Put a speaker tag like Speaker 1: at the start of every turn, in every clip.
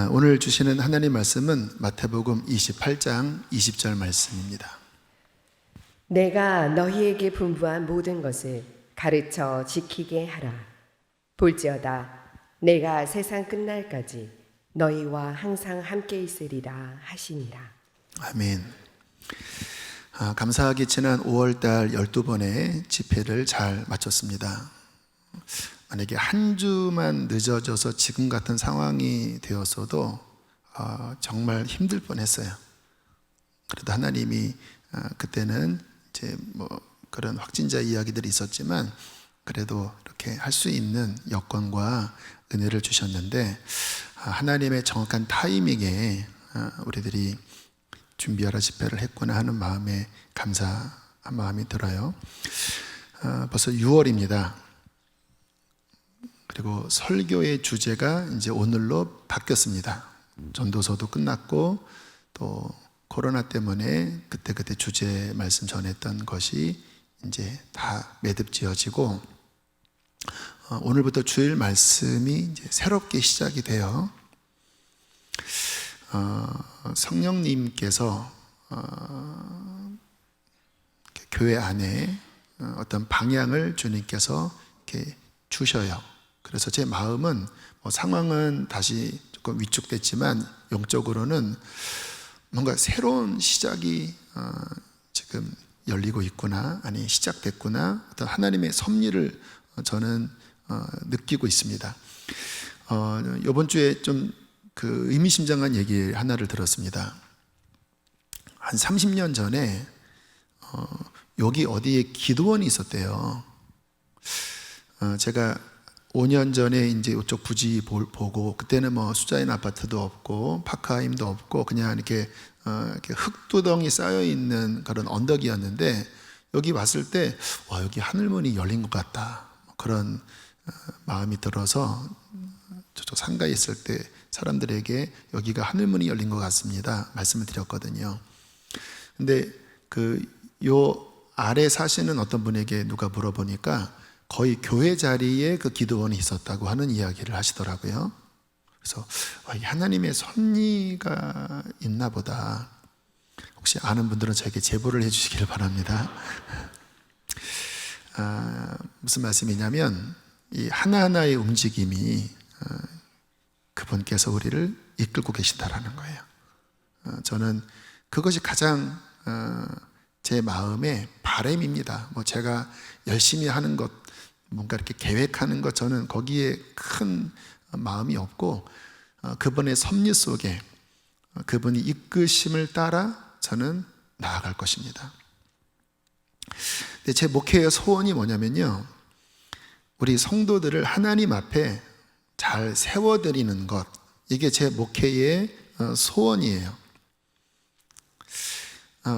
Speaker 1: 오늘 주시는 하나님 말씀은 마태복음 28장 20절 말씀입니다.
Speaker 2: 내가 너희에게 분부한 모든 것을 가르쳐 지키게 하라. 볼지어다 내가 세상 끝날까지 너희와 항상 함께 있으리라 하시니라.
Speaker 1: 아멘. 감사하게 지난 5월달 12번의 집회를 잘 마쳤습니다. 만약에 한 주만 늦어져서 지금 같은 상황이 되었어도 정말 힘들 뻔했어요. 그래도 하나님이 그때는 이제 그런 확진자 이야기들이 있었지만 그래도 이렇게 할 수 있는 여건과 은혜를 주셨는데 하나님의 정확한 타이밍에 우리들이 준비하라 집회를 했구나 하는 마음에 감사한 마음이 들어요. 벌써 6월입니다. 그리고 설교의 주제가 이제 오늘로 바뀌었습니다. 전도서도 끝났고 또 코로나 때문에 그때 주제 말씀 전했던 것이 이제 다 매듭지어지고 오늘부터 주일 말씀이 이제 새롭게 시작이 돼요. 성령님께서 교회 안에 어떤 방향을 주님께서 이렇게 주셔요. 그래서 제 마음은 상황은 다시 조금 위축됐지만 영적으로는 뭔가 새로운 시작이 지금 열리고 있구나, 아니 시작됐구나, 어떤 하나님의 섭리를 저는 느끼고 있습니다. 이번 주에 좀 그 의미심장한 얘기 하나를 들었습니다. 한 30년 전에 여기 어디에 기도원이 있었대요. 제가 5년 전에 이제 이쪽 부지 보고 그때는 수자인 아파트도 없고 파크하임도 없고 그냥 이렇게 흙두덩이 쌓여 있는 그런 언덕이었는데 여기 왔을 때 와, 여기 하늘문이 열린 것 같다, 그런 마음이 들어서 저쪽 상가에 있을 때 사람들에게 여기가 하늘문이 열린 것 같습니다 말씀을 드렸거든요. 근데 요 아래 사시는 어떤 분에게 누가 물어보니까 거의 교회 자리에 그 기도원이 있었다고 하는 이야기를 하시더라고요. 그래서 하나님의 섭리가 있나 보다. 혹시 아는 분들은 저에게 제보를 해주시기를 바랍니다. 무슨 말씀이냐면 이 하나하나의 움직임이 그분께서 우리를 이끌고 계신다라는 거예요. 저는 그것이 가장 제 마음의 바람입니다. 제가 열심히 하는 것, 뭔가 이렇게 계획하는 것, 저는 거기에 큰 마음이 없고 그분의 섭리 속에 그분이 이끄심을 따라 저는 나아갈 것입니다. 근데 제 목회의 소원이 뭐냐면요, 우리 성도들을 하나님 앞에 잘 세워드리는 것, 이게 제 목회의 소원이에요.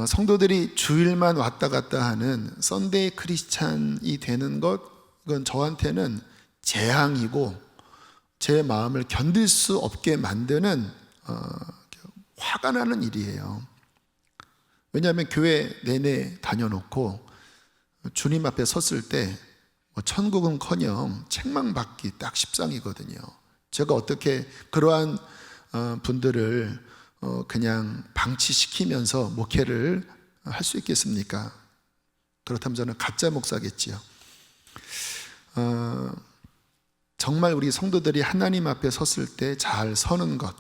Speaker 1: 성도들이 주일만 왔다 갔다 하는 썬데이 크리스찬이 되는 것, 이건 저한테는 재앙이고 제 마음을 견딜 수 없게 만드는 화가 나는 일이에요. 왜냐하면 교회 내내 다녀놓고 주님 앞에 섰을 때 천국은커녕 책망받기 딱 십상이거든요. 제가 어떻게 그러한 분들을 그냥 방치시키면서 목회를 할 수 있겠습니까? 그렇다면 저는 가짜 목사겠지요. 정말 우리 성도들이 하나님 앞에 섰을 때 잘 서는 것,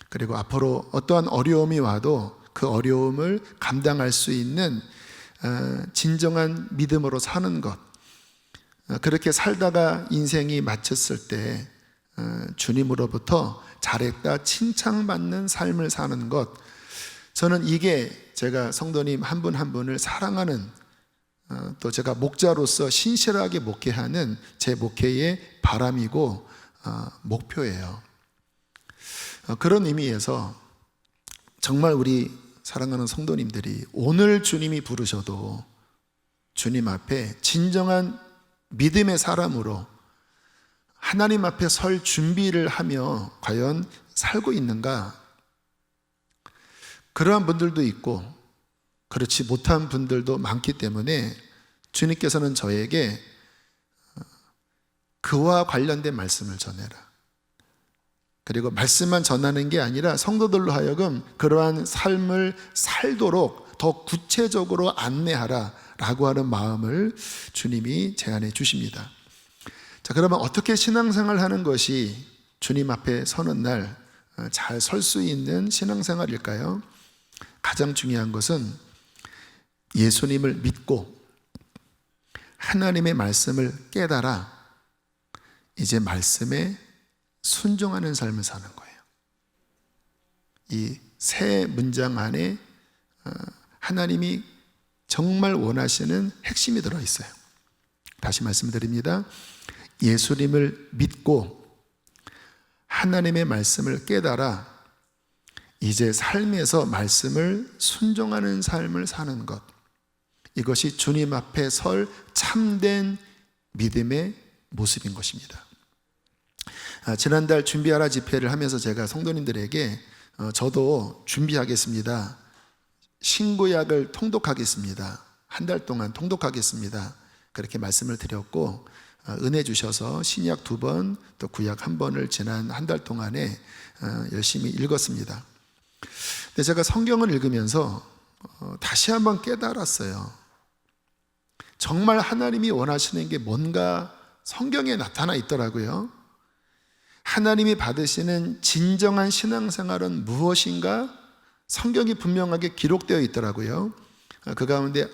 Speaker 1: 그리고 앞으로 어떠한 어려움이 와도 그 어려움을 감당할 수 있는 진정한 믿음으로 사는 것, 그렇게 살다가 인생이 마쳤을 때 주님으로부터 잘했다 칭찬받는 삶을 사는 것, 저는 이게 제가 성도님 한 분 한 분을 사랑하는, 또 제가 목자로서 신실하게 목회하는 제 목회의 바람이고 목표예요. 그런 의미에서 정말 우리 사랑하는 성도님들이 오늘 주님이 부르셔도 주님 앞에 진정한 믿음의 사람으로 하나님 앞에 설 준비를 하며 과연 살고 있는가? 그러한 분들도 있고 그렇지 못한 분들도 많기 때문에 주님께서는 저에게 그와 관련된 말씀을 전해라, 그리고 말씀만 전하는 게 아니라 성도들로 하여금 그러한 삶을 살도록 더 구체적으로 안내하라 라고 하는 마음을 주님이 제안해 주십니다. 자, 그러면 어떻게 신앙생활 하는 것이 주님 앞에 서는 날 잘 설 수 있는 신앙생활일까요? 가장 중요한 것은 예수님을 믿고 하나님의 말씀을 깨달아 이제 말씀에 순종하는 삶을 사는 거예요. 이 세 문장 안에 하나님이 정말 원하시는 핵심이 들어있어요. 다시 말씀드립니다. 예수님을 믿고 하나님의 말씀을 깨달아 이제 삶에서 말씀을 순종하는 삶을 사는 것, 이것이 주님 앞에 설 참된 믿음의 모습인 것입니다. 지난달 준비하라 집회를 하면서 제가 성도님들에게 저도 준비하겠습니다, 신구약을 통독하겠습니다, 한 달 동안 통독하겠습니다, 그렇게 말씀을 드렸고 은혜 주셔서 신약 2번 또 구약 1번을 지난 한 달 동안에 열심히 읽었습니다. 근데 제가 성경을 읽으면서 다시 한번 깨달았어요. 정말 하나님이 원하시는 게 뭔가 성경에 나타나 있더라고요. 하나님이 받으시는 진정한 신앙생활은 무엇인가? 성경이 분명하게 기록되어 있더라고요. 그 가운데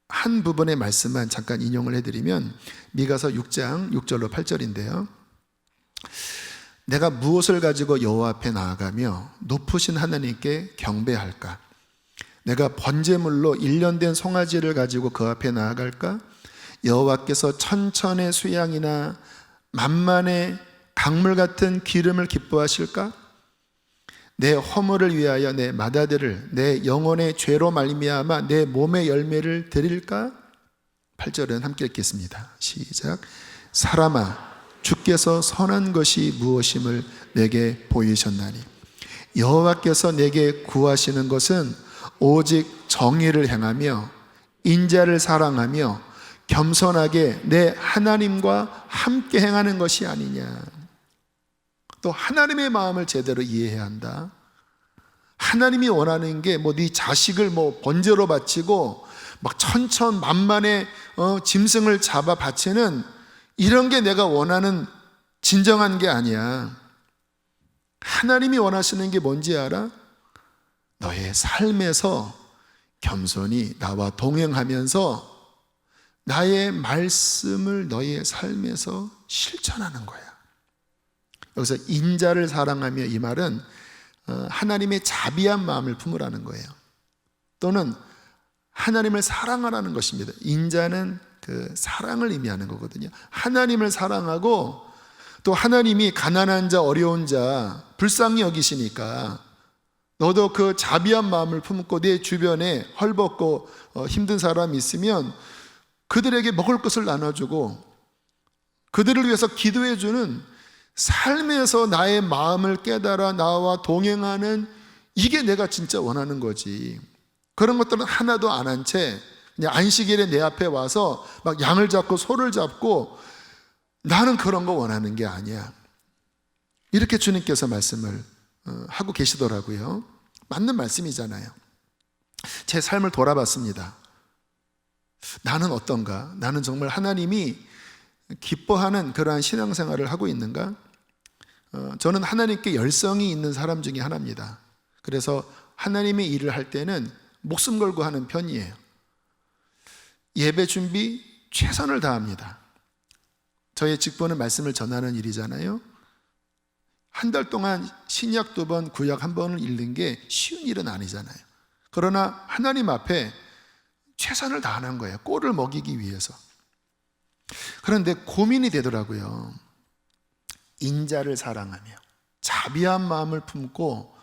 Speaker 1: 한 부분의 말씀만 잠깐 인용을 해드리면 미가서 6장 6절로 8절인데요. 내가 무엇을 가지고 여호와 앞에 나아가며 높으신 하나님께 경배할까? 내가 번제물로 1년 된 송아지를 가지고 그 앞에 나아갈까? 여호와께서 천천의 수양이나 만만의 강물 같은 기름을 기뻐하실까? 내 허물을 위하여 내 맏아들을 내 영혼의 죄로 말미암아 내 몸의 열매를 드릴까? 8절은 함께 읽겠습니다. 시작. 사람아, 주께서 선한 것이 무엇임을 내게 보이셨나니 여호와께서 내게 구하시는 것은 오직 정의를 행하며 인자를 사랑하며 겸손하게 내 하나님과 함께 행하는 것이 아니냐. 또 하나님의 마음을 제대로 이해해야 한다. 하나님이 원하는 게 네 자식을 번제로 바치고 막 천천만만의 짐승을 잡아 바치는 이런 게 내가 원하는 진정한 게 아니야. 하나님이 원하시는 게 뭔지 알아? 너의 삶에서 겸손히 나와 동행하면서 나의 말씀을 너의 삶에서 실천하는 거야. 여기서 인자를 사랑하며, 이 말은 하나님의 자비한 마음을 품으라는 거예요. 또는 하나님을 사랑하라는 것입니다. 인자는 그 사랑을 의미하는 거거든요. 하나님을 사랑하고 또 하나님이 가난한 자, 어려운 자 불쌍히 여기시니까 너도 그 자비한 마음을 품고 내 주변에 헐벗고 힘든 사람이 있으면 그들에게 먹을 것을 나눠주고 그들을 위해서 기도해주는 삶에서 나의 마음을 깨달아 나와 동행하는, 이게 내가 진짜 원하는 거지. 그런 것들은 하나도 안 한 채 그냥 안식일에 내 앞에 와서 막 양을 잡고 소를 잡고 나는 그런 거 원하는 게 아니야. 이렇게 주님께서 말씀을 하고 계시더라고요. 맞는 말씀이잖아요. 제 삶을 돌아봤습니다. 나는 어떤가? 나는 정말 하나님이 기뻐하는 그러한 신앙생활을 하고 있는가? 저는 하나님께 열성이 있는 사람 중에 하나입니다. 그래서 하나님의 일을 할 때는 목숨 걸고 하는 편이에요. 예배 준비 최선을 다합니다. 저의 직분은 말씀을 전하는 일이잖아요. 한 달 동안 신약 2번, 구약 1번을 읽는 게 쉬운 일은 아니잖아요. 그러나 하나님 앞에 최선을 다하는 거예요. 꼴을 먹이기 위해서. 그런데 고민이 되더라고요. 인자를 사랑하며 자비한 마음을 품고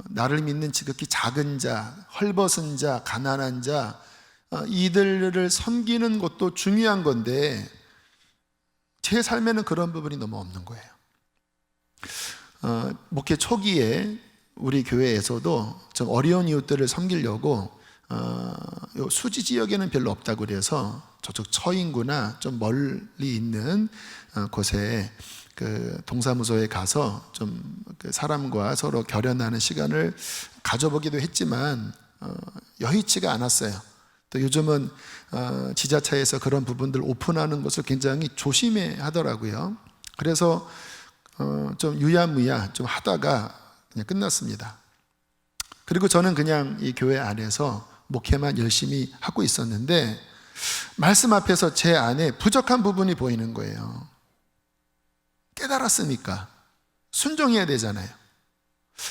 Speaker 1: 나를 믿는 지극히 작은 자, 헐벗은 자, 가난한 자, 이들을 섬기는 것도 중요한 건데 제 삶에는 그런 부분이 너무 없는 거예요. 목회 초기에 우리 교회에서도 좀 어려운 이웃들을 섬기려고 수지 지역에는 별로 없다고 그래서 저쪽 처인구나 좀 멀리 있는 곳에 그 동사무소에 가서 좀 그 사람과 서로 결연하는 시간을 가져보기도 했지만 여의치가 않았어요. 또 요즘은 지자체에서 그런 부분들 오픈하는 것을 굉장히 조심해 하더라고요. 그래서 좀 유야무야 좀 하다가 그냥 끝났습니다. 그리고 저는 그냥 이 교회 안에서 목회만 열심히 하고 있었는데 말씀 앞에서 제 안에 부족한 부분이 보이는 거예요. 깨달았으니까 순종해야 되잖아요.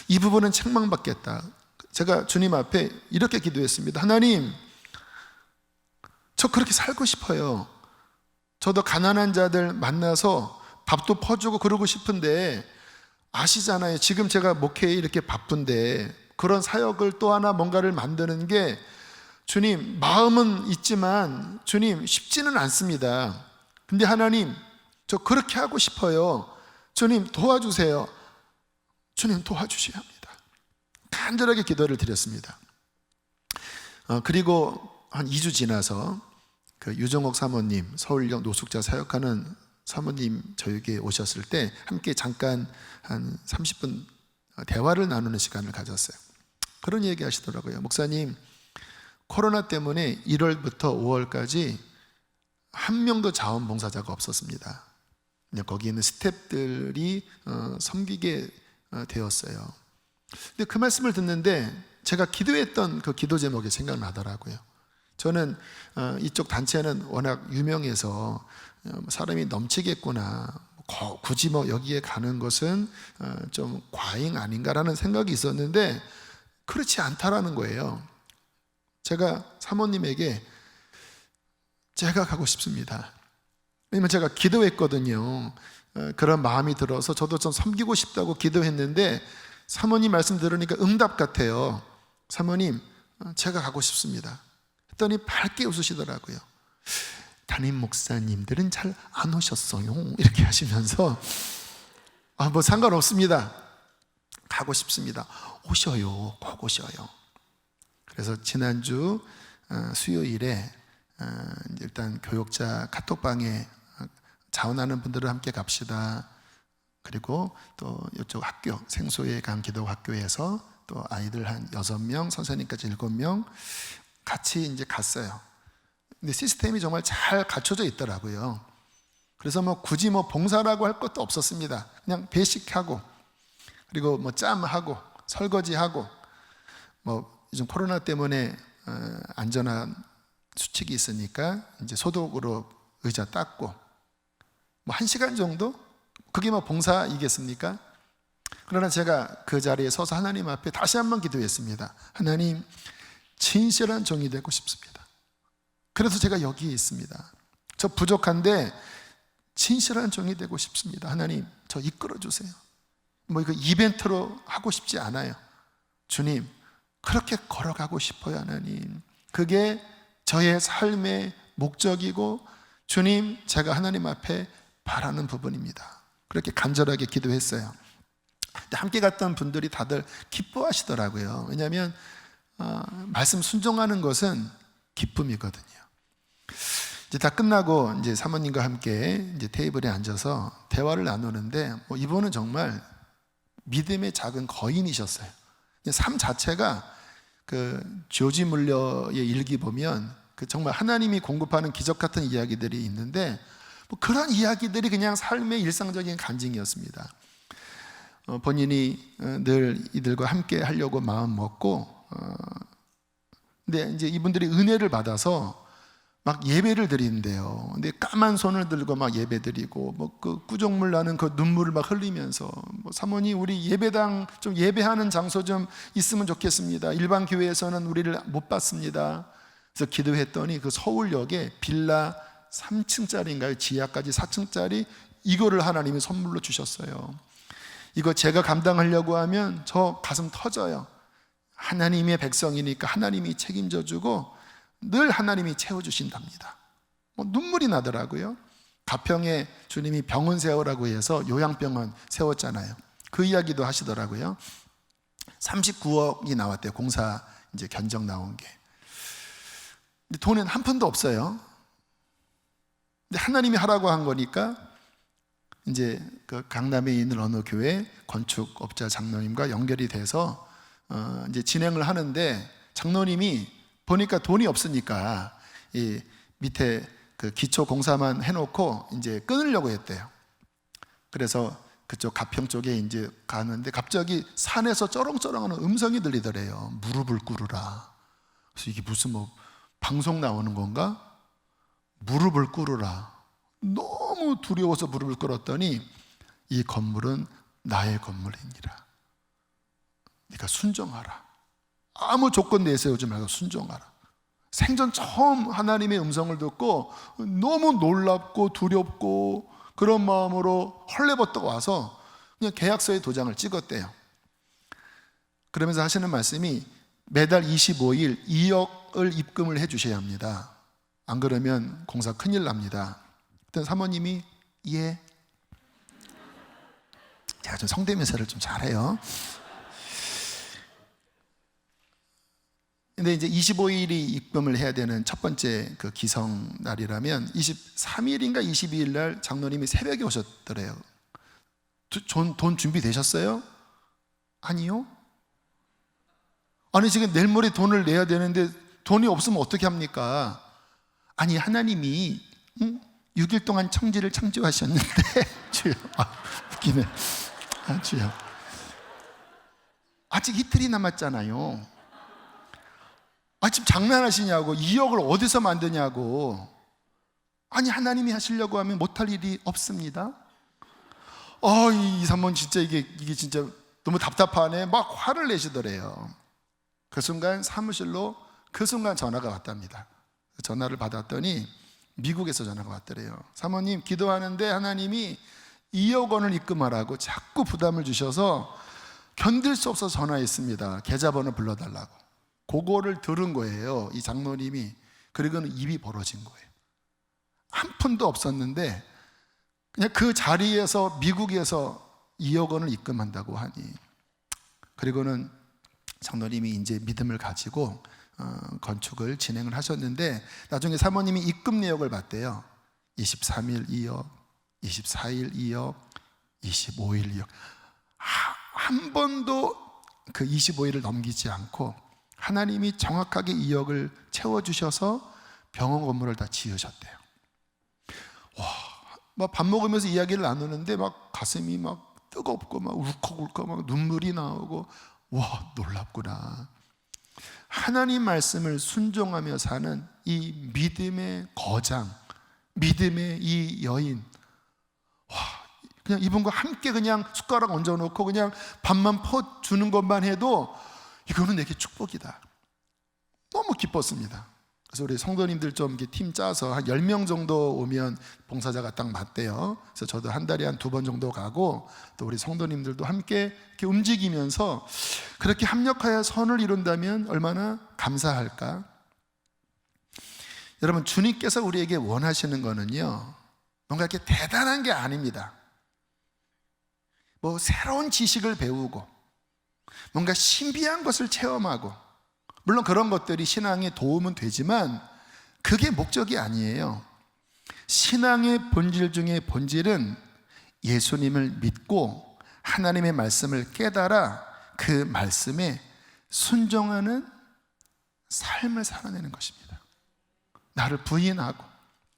Speaker 1: 이 부분은 책망받겠다. 제가 주님 앞에 이렇게 기도했습니다. 하나님, 저 그렇게 살고 싶어요. 저도 가난한 자들 만나서 밥도 퍼주고 그러고 싶은데 아시잖아요. 지금 제가 목회에 이렇게 바쁜데 그런 사역을 또 하나 뭔가를 만드는 게 주님, 마음은 있지만 주님 쉽지는 않습니다. 근데 하나님, 저 그렇게 하고 싶어요. 주님 도와주세요. 주님 도와주셔야 합니다. 간절하게 기도를 드렸습니다. 그리고 한 2주 지나서 그 유정옥 사모님, 서울역 노숙자 사역하는 사모님 저에게 오셨을 때 함께 잠깐 한 30분 대화를 나누는 시간을 가졌어요. 그런 얘기 하시더라고요. 목사님, 코로나 때문에 1월부터 5월까지 한 명도 자원봉사자가 없었습니다. 그냥 거기 있는 스태프들이 섬기게 되었어요. 근데 그 말씀을 듣는데 제가 기도했던 그 기도 제목이 생각나더라고요. 저는 이쪽 단체는 워낙 유명해서 사람이 넘치겠구나, 굳이 뭐 여기에 가는 것은 좀 과잉 아닌가라는 생각이 있었는데 그렇지 않다라는 거예요. 제가 사모님에게 제가 가고 싶습니다. 왜냐면 제가 기도했거든요. 그런 마음이 들어서 저도 좀 섬기고 싶다고 기도했는데 사모님 말씀 들으니까 응답 같아요. 사모님, 제가 가고 싶습니다. 했더니 밝게 웃으시더라고요. 담임 목사님들은 잘 안 오셨어요. 이렇게 하시면서 뭐 상관없습니다. 가고 싶습니다. 오셔요. 꼭 오셔요. 그래서 지난주 수요일에 일단 교역자 카톡방에 자원하는 분들을 함께 갑시다. 그리고 또 이쪽 학교 생소의 강 기도 학교에서 또 아이들 한 6명, 선생님까지 7명 같이 이제 갔어요. 근데 시스템이 정말 잘 갖춰져 있더라고요. 그래서 뭐 굳이 뭐 봉사라고 할 것도 없었습니다. 그냥 배식하고 그리고 뭐 짬하고 설거지하고 뭐 요즘 코로나 때문에 안전한 수칙이 있으니까 이제 소독으로 의자 닦고 뭐 1시간 정도? 그게 뭐 봉사이겠습니까? 그러나 제가 그 자리에 서서 하나님 앞에 다시 한번 기도했습니다. 하나님, 진실한 종이 되고 싶습니다. 그래서 제가 여기에 있습니다. 저 부족한데 진실한 종이 되고 싶습니다. 하나님, 저 이끌어 주세요. 뭐 이거 이벤트로 하고 싶지 않아요. 주님, 그렇게 걸어가고 싶어요. 하나님, 그게 저의 삶의 목적이고 주님, 제가 하나님 앞에 바라는 부분입니다. 그렇게 간절하게 기도했어요. 근데 함께 갔던 분들이 다들 기뻐하시더라고요. 왜냐하면 말씀 순종하는 것은 기쁨이거든요. 이제 다 끝나고 이제 사모님과 함께 이제 테이블에 앉아서 대화를 나누는데 이분은 정말 믿음의 작은 거인이셨어요. 삶 자체가 그 조지 물러의 일기 보면 그 정말 하나님이 공급하는 기적 같은 이야기들이 있는데 그런 이야기들이 그냥 삶의 일상적인 간증이었습니다. 본인이 늘 이들과 함께 하려고 마음 먹고 근데 이제 이분들이 은혜를 받아서 막 예배를 드리는데요. 근데 까만 손을 들고 막 예배 드리고 뭐 그 구정물 나는 그 눈물을 막 흘리면서 사모님, 우리 예배당 좀 예배하는 장소 좀 있으면 좋겠습니다. 일반 교회에서는 우리를 못 받습니다. 그래서 기도했더니 그 서울역에 빌라 3층짜리인가요? 지하까지 4층짜리 이거를 하나님이 선물로 주셨어요. 이거 제가 감당하려고 하면 저 가슴 터져요. 하나님의 백성이니까 하나님이 책임져 주고 늘 하나님이 채워주신답니다. 눈물이 나더라고요. 가평에 주님이 병원 세우라고 해서 요양병원 세웠잖아요. 그 이야기도 하시더라고요. 39억이 나왔대요. 공사 이제 견적 나온 게. 근데 돈은 한 푼도 없어요. 근데 하나님이 하라고 한 거니까 이제 그 강남에 있는 어느 교회 건축업자 장로님과 연결이 돼서 이제 진행을 하는데, 장로님이 보니까 돈이 없으니까 이 밑에 그 기초 공사만 해놓고 이제 끊으려고 했대요. 그래서 그쪽 가평 쪽에 이제 가는데 갑자기 산에서 쩌렁쩌렁하는 음성이 들리더래요. 무릎을 꿇으라. 그래서 이게 무슨 뭐 방송 나오는 건가? 무릎을 꿇으라. 너무 두려워서 무릎을 꿇었더니 이 건물은 나의 건물이니라. 네가 순종하라. 아무 조건 내세우지 말고 순종하라. 생전 처음 하나님의 음성을 듣고 너무 놀랍고 두렵고 그런 마음으로 헐레벌떡 와서 그냥 계약서에 도장을 찍었대요. 그러면서 하시는 말씀이 매달 25일 2억을 입금을 해 주셔야 합니다. 안 그러면 공사 큰일 납니다. 그때 사모님이 예. 제가 좀 성대묘사를 좀 잘해요. 근데 이제 25일이 입금을 해야 되는 첫 번째 그 기성 날이라면 23일인가 22일 날 장로님이 새벽에 오셨더래요. 돈 준비되셨어요? 아니요. 아니 지금 내일 모레 돈을 내야 되는데 돈이 없으면 어떻게 합니까? 아니 하나님이 6일 동안 청지를 창조하셨는데 주여, 웃기네. 주여, 아직 이틀이 남았잖아요. 지금 장난하시냐고. 2억을 어디서 만드냐고. 아니 하나님이 하시려고 하면 못할 일이 없습니다. 이 사모님 진짜 이게 진짜 너무 답답하네. 막 화를 내시더래요. 그 순간 사무실로 그 순간 전화가 왔답니다. 전화를 받았더니 미국에서 전화가 왔더래요. 사모님 기도하는데 하나님이 2억 원을 입금하라고 자꾸 부담을 주셔서 견딜 수 없어서 전화했습니다. 계좌번호 불러달라고. 그거를 들은 거예요, 이 장로님이. 그리고는 입이 벌어진 거예요. 한 푼도 없었는데 그냥 그 자리에서 미국에서 2억 원을 입금한다고 하니, 그리고는 장로님이 이제 믿음을 가지고 건축을 진행을 하셨는데, 나중에 사모님이 입금 내역을 봤대요. 23일 2억, 24일 2억, 25일 2억. 한 번도 그 25일을 넘기지 않고 하나님이 정확하게 2억을 채워주셔서 병원 건물을 다 지으셨대요. 막 밥 먹으면서 이야기를 나누는데 막 가슴이 막 뜨겁고 막 울컥울컥 막 눈물이 나오고, 와, 놀랍구나. 하나님 말씀을 순종하며 사는 이 믿음의 거장, 믿음의 이 여인. 그냥 이분과 함께 그냥 숟가락 얹어놓고 그냥 밥만 퍼주는 것만 해도 이거는 내게 축복이다. 너무 기뻤습니다. 그래서 우리 성도님들 좀 이렇게 팀 짜서 한 10명 정도 오면 봉사자가 딱 맞대요. 그래서 저도 한 달에 한 2번 정도 가고, 또 우리 성도님들도 함께 이렇게 움직이면서 그렇게 합력하여 선을 이룬다면 얼마나 감사할까. 여러분, 주님께서 우리에게 원하시는 거는요, 뭔가 이렇게 대단한 게 아닙니다. 뭐 새로운 지식을 배우고 뭔가 신비한 것을 체험하고, 물론 그런 것들이 신앙에 도움은 되지만 그게 목적이 아니에요. 신앙의 본질 중에 본질은 예수님을 믿고 하나님의 말씀을 깨달아 그 말씀에 순종하는 삶을 살아내는 것입니다. 나를 부인하고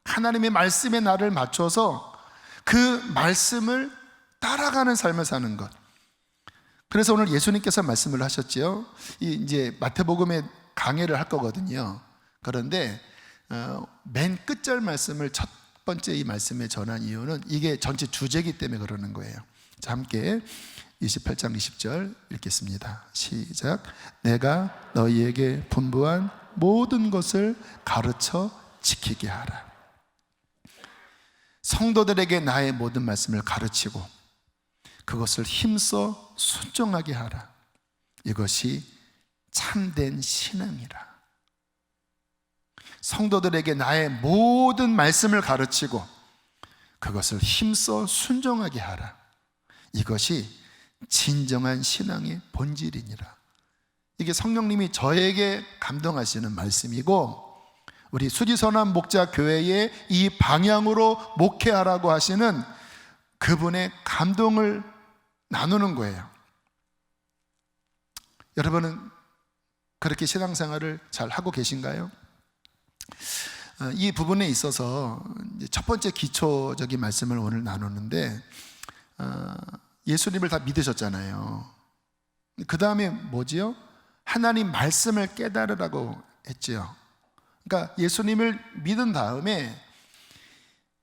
Speaker 1: 하나님의 말씀에 나를 맞춰서 그 말씀을 따라가는 삶을 사는 것. 그래서 오늘 예수님께서 말씀을 하셨지요. 이제 마태복음에 강해를 할 거거든요. 그런데 맨 끝절 말씀을 첫 번째 이 말씀에 전한 이유는 이게 전체 주제이기 때문에 그러는 거예요. 자, 함께 28장 20절 읽겠습니다. 시작. 내가 너희에게 분부한 모든 것을 가르쳐 지키게 하라. 성도들에게 나의 모든 말씀을 가르치고 그것을 힘써 순종하게 하라. 이것이 참된 신앙이라. 성도들에게 나의 모든 말씀을 가르치고 그것을 힘써 순종하게 하라. 이것이 진정한 신앙의 본질이니라. 이게 성령님이 저에게 감동하시는 말씀이고, 우리 수지선한 목자 교회의 이 방향으로 목회하라고 하시는 그분의 감동을 나누는 거예요. 여러분은 그렇게 신앙생활을 잘 하고 계신가요? 이 부분에 있어서 첫 번째 기초적인 말씀을 오늘 나누는데, 예수님을 다 믿으셨잖아요. 그 다음에 뭐지요? 하나님 말씀을 깨달으라고 했지요. 그러니까 예수님을 믿은 다음에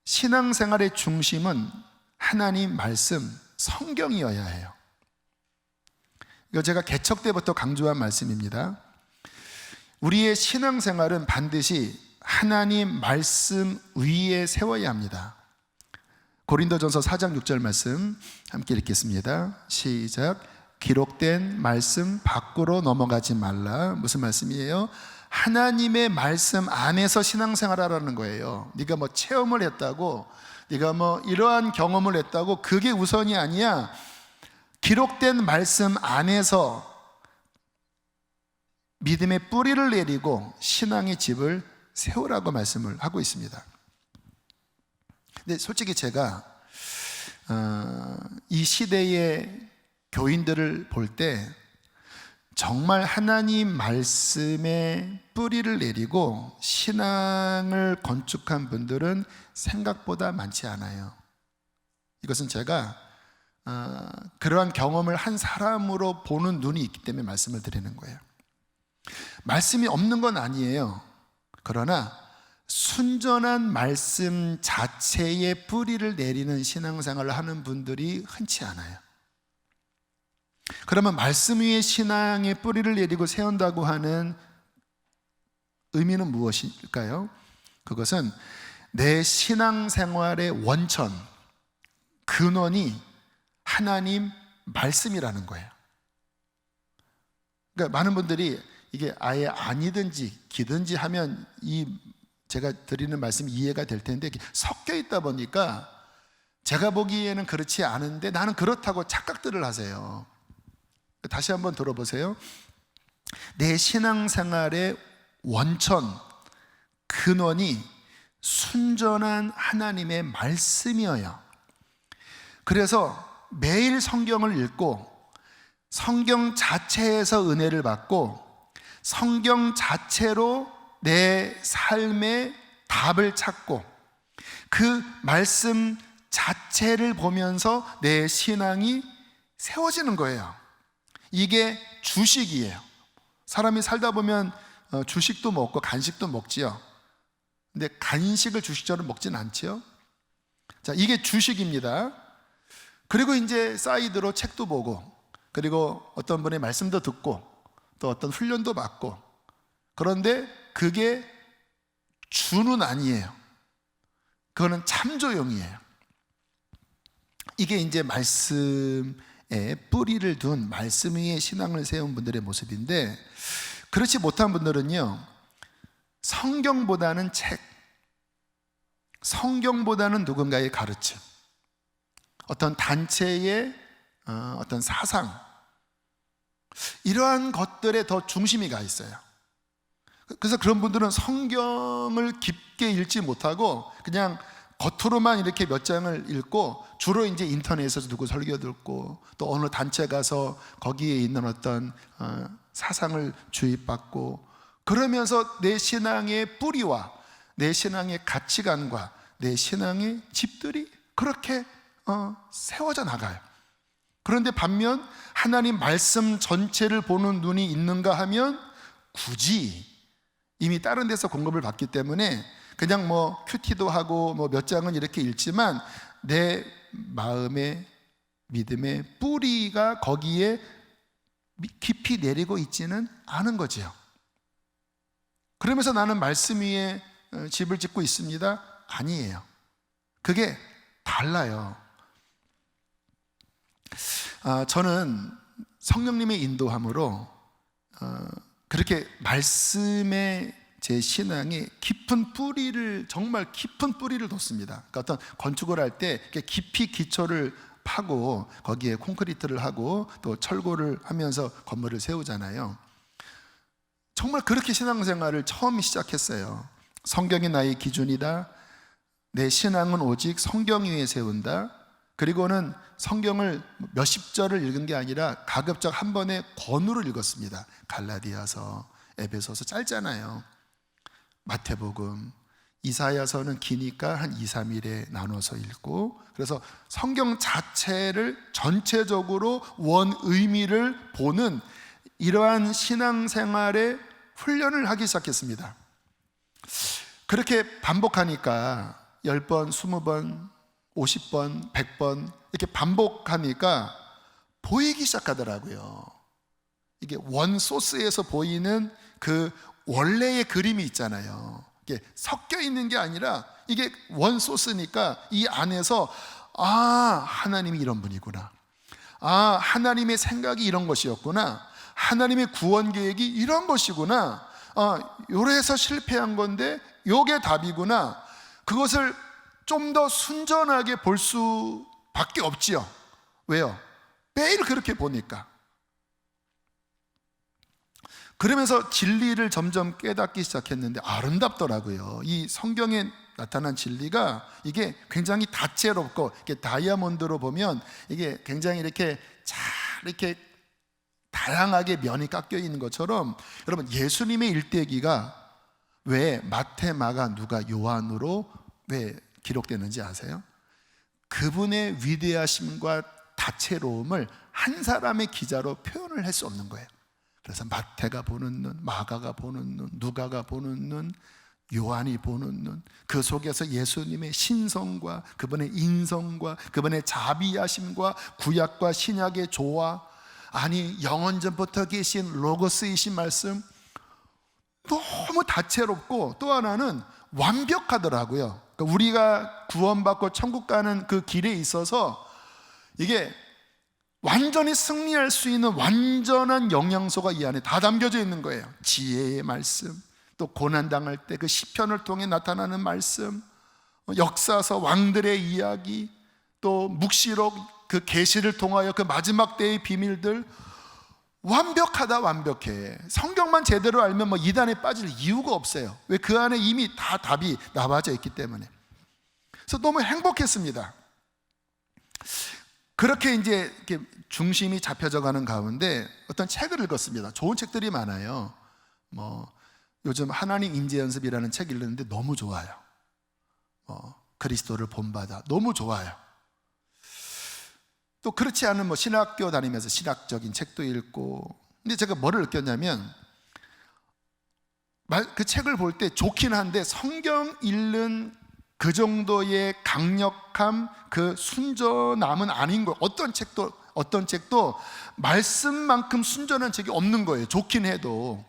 Speaker 1: 신앙생활의 중심은 하나님 말씀, 성경이어야 해요. 이거 제가 개척 때부터 강조한 말씀입니다. 우리의 신앙생활은 반드시 하나님 말씀 위에 세워야 합니다. 고린도전서 4장 6절 말씀 함께 읽겠습니다. 시작. 기록된 말씀 밖으로 넘어가지 말라. 무슨 말씀이에요? 하나님의 말씀 안에서 신앙생활하라는 거예요. 네가 뭐 체험을 했다고, 네가 뭐 이러한 경험을 했다고, 그게 우선이 아니야. 기록된 말씀 안에서 믿음의 뿌리를 내리고 신앙의 집을 세우라고 말씀을 하고 있습니다. 근데 솔직히 제가 이 시대의 교인들을 볼 때 정말 하나님 말씀에 뿌리를 내리고 신앙을 건축한 분들은 생각보다 많지 않아요. 이것은 제가 그러한 경험을 한 사람으로 보는 눈이 있기 때문에 말씀을 드리는 거예요. 말씀이 없는 건 아니에요. 그러나 순전한 말씀 자체에 뿌리를 내리는 신앙생활을 하는 분들이 흔치 않아요. 그러면 말씀 위에 신앙의 뿌리를 내리고 세운다고 하는 의미는 무엇일까요? 그것은 내 신앙생활의 원천, 근원이 하나님 말씀이라는 거예요. 그러니까 많은 분들이 이게 아예 아니든지 기든지 하면 제가 드리는 말씀이 이해가 될 텐데, 섞여 있다 보니까 제가 보기에는 그렇지 않은데 나는 그렇다고 착각들을 하세요. 다시 한번 들어보세요. 내 신앙생활의 원천, 근원이 순전한 하나님의 말씀이어요. 그래서 매일 성경을 읽고 성경 자체에서 은혜를 받고 성경 자체로 내 삶의 답을 찾고 그 말씀 자체를 보면서 내 신앙이 세워지는 거예요. 이게 주식이에요. 사람이 살다 보면 주식도 먹고 간식도 먹지요. 근데 간식을 주식처럼 먹진 않지요. 자, 이게 주식입니다. 그리고 이제 사이드로 책도 보고, 그리고 어떤 분의 말씀도 듣고, 또 어떤 훈련도 받고. 그런데 그게 주는 아니에요. 그거는 참조용이에요. 이게 이제 말씀에 뿌리를 둔 말씀 위에 신앙을 세운 분들의 모습인데, 그렇지 못한 분들은요, 성경보다는 책, 성경보다는 누군가의 가르침, 어떤 단체의 어떤 사상, 이러한 것들에 더 중심이 가 있어요. 그래서 그런 분들은 성경을 깊게 읽지 못하고 그냥 겉으로만 이렇게 몇 장을 읽고, 주로 이제 인터넷에서 누구 설교 듣고 또 어느 단체 가서 거기에 있는 어떤 사상을 주입받고, 그러면서 내 신앙의 뿌리와 내 신앙의 가치관과 내 신앙의 집들이 그렇게 세워져 나가요. 그런데 반면 하나님 말씀 전체를 보는 눈이 있는가 하면 굳이 이미 다른 데서 공급을 받기 때문에 그냥 뭐 큐티도 하고 뭐 몇 장은 이렇게 읽지만 내 마음의 믿음의 뿌리가 거기에 깊이 내리고 있지는 않은 거지요. 그러면서 나는 말씀 위에 집을 짓고 있습니다. 아니에요. 그게 달라요. 저는 성령님의 인도함으로 그렇게 말씀에 제 신앙이 깊은 뿌리를, 정말 깊은 뿌리를 뒀습니다. 그러니까 어떤 건축을 할 때 깊이 기초를 파고 거기에 콘크리트를 하고 또 철골을 하면서 건물을 세우잖아요. 정말 그렇게 신앙생활을 처음 시작했어요. 성경이 나의 기준이다. 내 신앙은 오직 성경 위에 세운다. 그리고는 성경을 몇십 절을 읽은 게 아니라 가급적 한 번에 권으로 읽었습니다. 갈라디아서, 에베소서 짧잖아요. 마태복음, 이사야서는 기니까 한 2, 3일에 나눠서 읽고, 그래서 성경 자체를 전체적으로 원 의미를 보는 이러한 신앙생활의 훈련을 하기 시작했습니다. 그렇게 반복하니까 10번, 20번, 50번, 100번 이렇게 반복하니까 보이기 시작하더라고요. 이게 원 소스에서 보이는 그 원래의 그림이 있잖아요. 이게 섞여 있는 게 아니라 이게 원 소스니까 이 안에서 하나님이 이런 분이구나. 하나님의 생각이 이런 것이었구나. 하나님의 구원 계획이 이런 것이구나. 요래서 실패한 건데 요게 답이구나. 그것을 좀 더 순전하게 볼 수밖에 없지요. 왜요? 매일 그렇게 보니까. 그러면서 진리를 점점 깨닫기 시작했는데 아름답더라고요. 이 성경에 나타난 진리가 이게 굉장히 다채롭고, 이렇게 다이아몬드로 보면 이게 굉장히 이렇게 잘 이렇게 다양하게 면이 깎여 있는 것처럼, 여러분 예수님의 일대기가 왜 마태, 마가, 누가, 요한으로 왜 기록되는지 아세요? 그분의 위대하심과 다채로움을 한 사람의 기자로 표현을 할 수 없는 거예요. 그래서 마태가 보는 눈, 마가가 보는 눈, 누가가 보는 눈, 요한이 보는 눈, 그 속에서 예수님의 신성과 그분의 인성과 그분의 자비하심과 구약과 신약의 조화, 아니 영원전부터 계신 로고스이신 말씀, 너무 다채롭고 또 하나는 완벽하더라고요. 그러니까 우리가 구원받고 천국 가는 그 길에 있어서 이게 완전히 승리할 수 있는 완전한 영양소가 이 안에 다 담겨져 있는 거예요. 지혜의 말씀, 또 고난당할 때 그 시편을 통해 나타나는 말씀, 역사서 왕들의 이야기, 또 묵시록 그 계시를 통하여 그 마지막 때의 비밀들, 완벽하다. 완벽해. 성경만 제대로 알면 뭐 이단에 빠질 이유가 없어요. 왜? 그 안에 이미 다 답이 나와져 있기 때문에. 그래서 너무 행복했습니다. 그렇게 이제 이렇게 중심이 잡혀져 가는 가운데 어떤 책을 읽었습니다. 좋은 책들이 많아요. 뭐 요즘 하나님 인재 연습이라는 책 읽는데 너무 좋아요. 그리스도를 본받아, 너무 좋아요. 또 그렇지 않은 뭐 신학교 다니면서 신학적인 책도 읽고. 근데 제가 뭐를 느꼈냐면, 그 책을 볼 때 좋긴 한데 성경 읽는 그 정도의 강력함, 그 순전함은 아닌 거예요. 어떤 책도 말씀만큼 순전한 책이 없는 거예요. 좋긴 해도.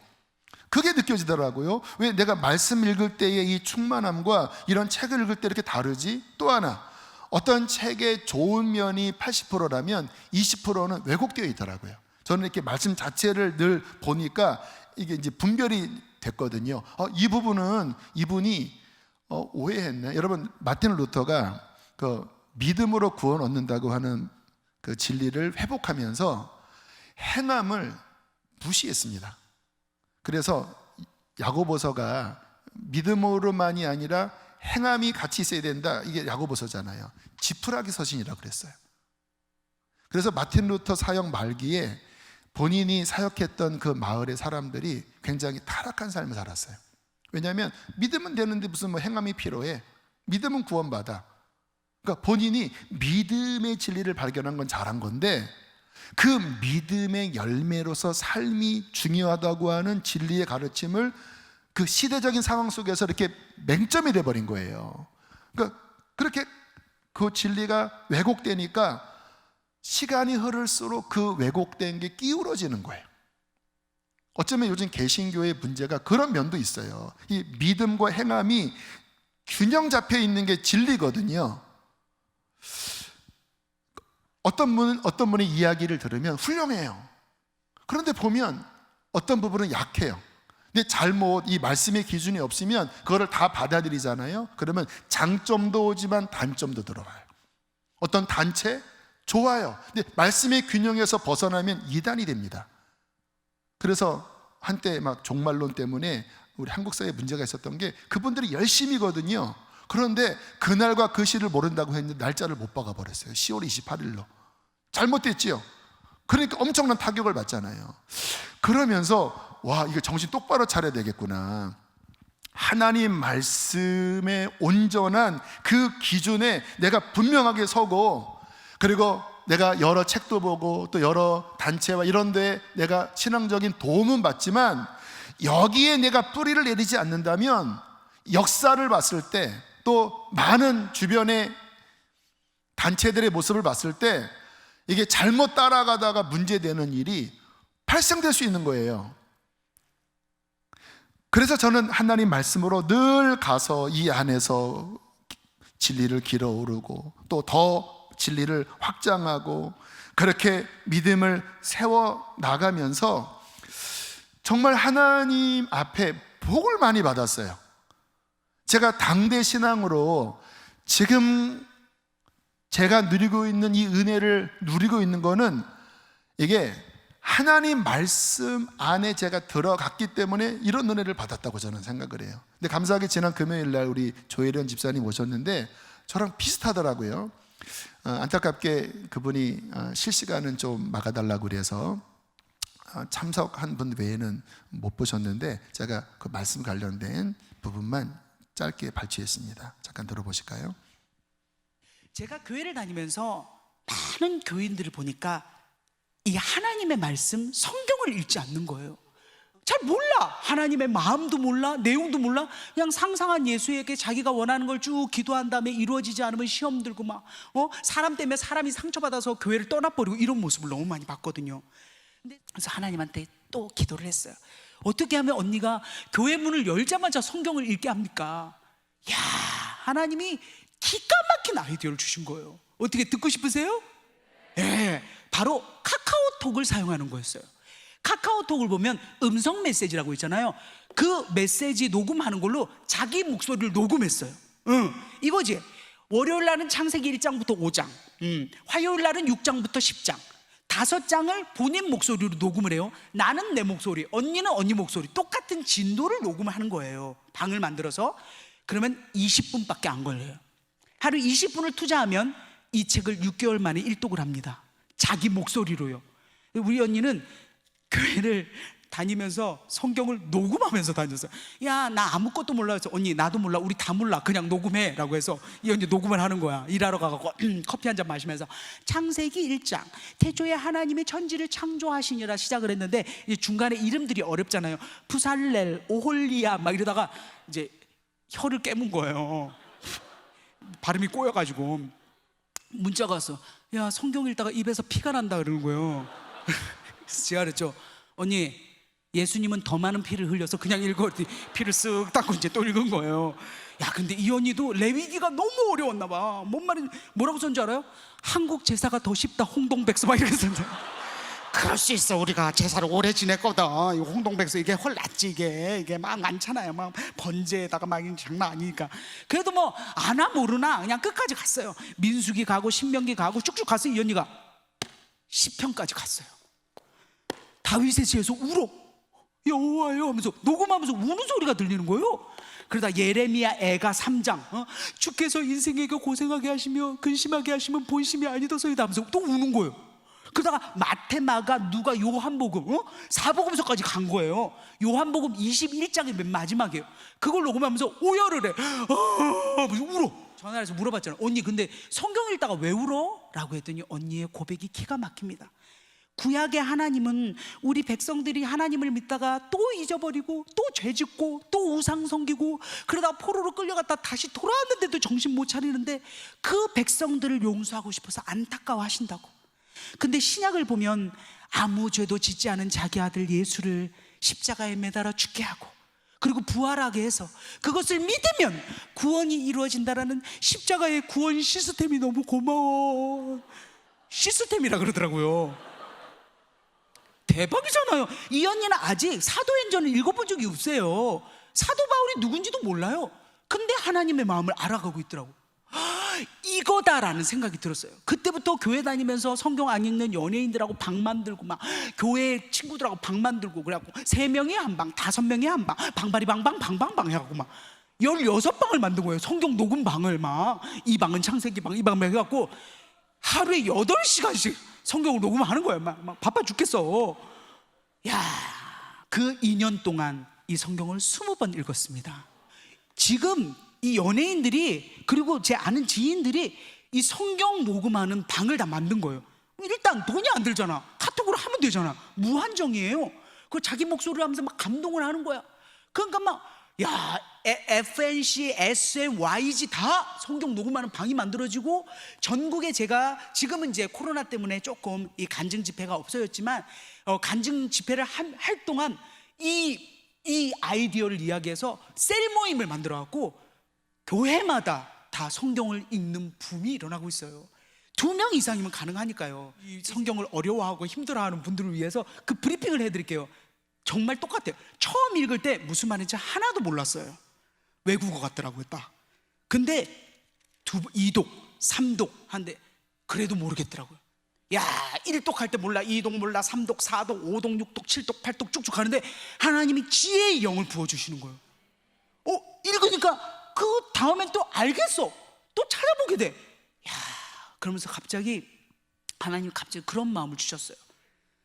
Speaker 1: 그게 느껴지더라고요. 왜 내가 말씀 읽을 때의 이 충만함과 이런 책을 읽을 때 이렇게 다르지? 또 하나, 어떤 책의 좋은 면이 80%라면 20%는 왜곡되어 있더라고요. 저는 이렇게 말씀 자체를 늘 보니까 이게 이제 분별이 됐거든요. 이 부분은 이분이 오해했네. 여러분, 마틴 루터가 그 믿음으로 구원 얻는다고 하는 그 진리를 회복하면서 행함을 무시했습니다. 그래서 야고보서가 믿음으로만이 아니라 행함이 같이 있어야 된다. 이게 야고보서잖아요. 지푸라기 서신이라고 그랬어요. 그래서 마틴 루터 사역 말기에 본인이 사역했던 그 마을의 사람들이 굉장히 타락한 삶을 살았어요. 왜냐하면 믿으면 되는데 무슨 뭐 행함이 필요해. 믿으면 구원받아. 그러니까 본인이 믿음의 진리를 발견한 건 잘한 건데, 그 믿음의 열매로서 삶이 중요하다고 하는 진리의 가르침을 그 시대적인 상황 속에서 이렇게 맹점이 돼버린 거예요. 그러니까 그렇게 그 진리가 왜곡되니까 시간이 흐를수록 그 왜곡된 게 기울어지는 거예요. 어쩌면 요즘 개신교의 문제가 그런 면도 있어요. 이 믿음과 행함이 균형 잡혀 있는 게 진리거든요. 어떤 분의 이야기를 들으면 훌륭해요. 그런데 보면 어떤 부분은 약해요. 근데 잘못 이 말씀의 기준이 없으면 그거를 다 받아들이잖아요. 그러면 장점도 오지만 단점도 들어와요. 어떤 단체 좋아요. 근데 말씀의 균형에서 벗어나면 이단이 됩니다. 그래서 한때 막 종말론 때문에 우리 한국 사회에 문제가 있었던 게 그분들이 열심이거든요. 그런데 그날과 그 시를 모른다고 했는데 날짜를 못 박아 버렸어요. 10월 28일로. 잘못됐지요. 그러니까 엄청난 타격을 받잖아요. 그러면서 와, 이거 정신 똑바로 차려야 되겠구나. 하나님 말씀의 온전한 그 기준에 내가 분명하게 서고, 그리고 내가 여러 책도 보고 또 여러 단체와 이런 데 내가 신앙적인 도움은 받지만 여기에 내가 뿌리를 내리지 않는다면 역사를 봤을 때, 또 많은 주변의 단체들의 모습을 봤을 때 이게 잘못 따라가다가 문제되는 일이 발생될 수 있는 거예요. 그래서 저는 하나님 말씀으로 늘 가서 이 안에서 진리를 길어오르고 또 더 진리를 확장하고 그렇게 믿음을 세워 나가면서 정말 하나님 앞에 복을 많이 받았어요. 제가 당대 신앙으로 지금 제가 누리고 있는 이 은혜를 누리고 있는 거는 이게 하나님 말씀 안에 제가 들어갔기 때문에 이런 은혜를 받았다고 저는 생각을 해요. 근데 감사하게 지난 금요일 날 우리 조혜련 집사님 오셨는데 저랑 비슷하더라고요. 안타깝게 그분이 실시간은 좀 막아달라고 그래서 참석한 분 외에는 못 보셨는데 제가 그 말씀 관련된 부분만 짧게 발췌했습니다. 잠깐 들어보실까요?
Speaker 3: 제가 교회를 다니면서 많은 교인들을 보니까 이 하나님의 말씀, 성경을 읽지 않는 거예요. 잘 몰라. 하나님의 마음도 몰라, 내용도 몰라. 그냥 상상한 예수에게 자기가 원하는 걸 쭉 기도한 다음에 이루어지지 않으면 시험 들고 막 사람 때문에 사람이 상처받아서 교회를 떠나버리고 이런 모습을 너무 많이 봤거든요. 그래서 하나님한테 또 기도를 했어요. 어떻게 하면 언니가 교회 문을 열자마자 성경을 읽게 합니까? 야, 하나님이 기가 막힌 아이디어를 주신 거예요. 어떻게 듣고 싶으세요? 네, 바로 카카오톡을 사용하는 거였어요. 카카오톡을 보면 음성 메시지라고 있잖아요. 그 메시지 녹음하는 걸로 자기 목소리를 녹음했어요. 이거지. 월요일 날은 창세기 1장부터 5장, 화요일 날은 6장부터 10장 5장을 본인 목소리로 녹음을 해요. 나는 내 목소리, 언니는 언니 목소리, 똑같은 진도를 녹음하는 거예요. 방을 만들어서. 그러면 20분밖에 안 걸려요. 하루 20분을 투자하면 이 책을 6개월 만에 일독을 합니다. 자기 목소리로요. 우리 언니는 교회를 다니면서 성경을 녹음하면서 다녔어요. 야, 나 아무것도 몰라. 해서 언니 나도 몰라, 우리 다 몰라, 그냥 녹음해 라고 해서 이 언니 녹음을 하는 거야. 일하러 가고 커피 한 잔 마시면서 창세기 1장 태초에 하나님이 천지를 창조하시니라 시작을 했는데 이제 중간에 이름들이 어렵잖아요. 푸살렐, 오홀리아 막 이러다가 이제 혀를 깨문 거예요. 발음이 꼬여가지고 문자가 왔어. 야, 성경 읽다가 입에서 피가 난다 그러는 거예요. 그래서 제가 그랬죠. 언니, 예수님은 더 많은 피를 흘려서 그냥 읽었더니 피를 쓱 닦고 이제 또 읽은 거예요. 야, 근데 이 언니도 레위기가 너무 어려웠나 봐. 뭔 말인지, 뭐라고 썼는지 알아요? 한국 제사가 더 쉽다, 홍동백서 막 이렇게 썼는데. 그럴 수 있어. 우리가 제사를 오래 지냈거든. 이 홍동백서 이게 훨 낫지. 이게 막 많잖아요. 막 번제에다가 막 장난 아니니까. 그래도 뭐 아나 모르나 그냥 끝까지 갔어요. 민수기 가고 신명기 가고 쭉쭉 갔어요. 이 언니가 시편까지 갔어요. 다윗의 지에서 울어. 여호와여 하면서 녹음하면서 우는 소리가 들리는 거예요. 그러다 예레미야 애가 3장 주께서 인생에게 고생하게 하시며 근심하게 하시면 본심이 아니더소이다 하면서 또 우는 거예요. 그러다가 마태, 마가, 누가, 요한복음 4복음서까지 간 거예요. 요한복음 21장이 맨 마지막이에요. 그걸 녹음하면서 오열을 해. 하면서 울어. 전화해서 물어봤잖아요. 언니, 근데 성경 읽다가 왜 울어? 라고 했더니 언니의 고백이 기가 막힙니다. 구약의 하나님은 우리 백성들이 하나님을 믿다가 또 잊어버리고 또 죄짓고 또 우상 섬기고 그러다가 포로로 끌려갔다 다시 돌아왔는데도 정신 못 차리는데 그 백성들을 용서하고 싶어서 안타까워하신다고. 근데 신약을 보면 아무 죄도 짓지 않은 자기 아들 예수를 십자가에 매달아 죽게 하고 그리고 부활하게 해서 그것을 믿으면 구원이 이루어진다라는 십자가의 구원 시스템이 너무 고마워. 시스템이라 그러더라고요. 대박이잖아요. 이 언니는 아직 사도행전을 읽어본 적이 없어요. 사도 바울이 누군지도 몰라요. 근데 하나님의 마음을 알아가고 있더라고. 이거다라는 생각이 들었어요. 그때부터 교회 다니면서 성경 안 읽는 연예인들하고 방 만들고 막 교회 친구들하고 방 만들고 그래갖고 3명이 한 방, 5명이 한 방, 방바리 방방 방방방 해갖고 막 16방을 만든 거예요. 성경 녹음 방을 막 이 방은 창세기 방, 이 방 해갖고 하루에 8시간씩 성경을 녹음하는 거예요. 막 바빠 죽겠어. 야, 그 2년 동안 이 성경을 20번 읽었습니다. 지금 이 연예인들이 그리고 제 아는 지인들이 이 성경 녹음하는 방을 다 만든 거예요. 일단 돈이 안 들잖아. 카톡으로 하면 되잖아. 무한정이에요. 그 자기 목소리를 하면서 막 감동을 하는 거야. 그러니까 막 야, FNC, SM, YG 다 성경 녹음하는 방이 만들어지고 전국에 제가 지금은 이제 코로나 때문에 조금 이 간증 집회가 없어졌지만 간증 집회를 할 동안 이 아이디어를 이야기해서 셀 모임을 만들어 갖고 교회마다 다 성경을 읽는 붐이 일어나고 있어요. 2명 이상이면 가능하니까요. 이 성경을 어려워하고 힘들어하는 분들을 위해서 그 브리핑을 해드릴게요. 정말 똑같아요. 처음 읽을 때 무슨 말인지 하나도 몰랐어요. 외국어 같더라고요 딱. 근데 2독, 3독 하는데 그래도 모르겠더라고요. 야, 1독 할 때 몰라, 2독 몰라, 3독, 4독, 5독, 6독, 7독, 8독 쭉쭉 가는데 하나님이 지혜의 영을 부어주시는 거예요. 읽으니까 그 다음엔 또 알겠어. 또 찾아보게 돼. 야, 그러면서 갑자기 하나님이 갑자기 그런 마음을 주셨어요.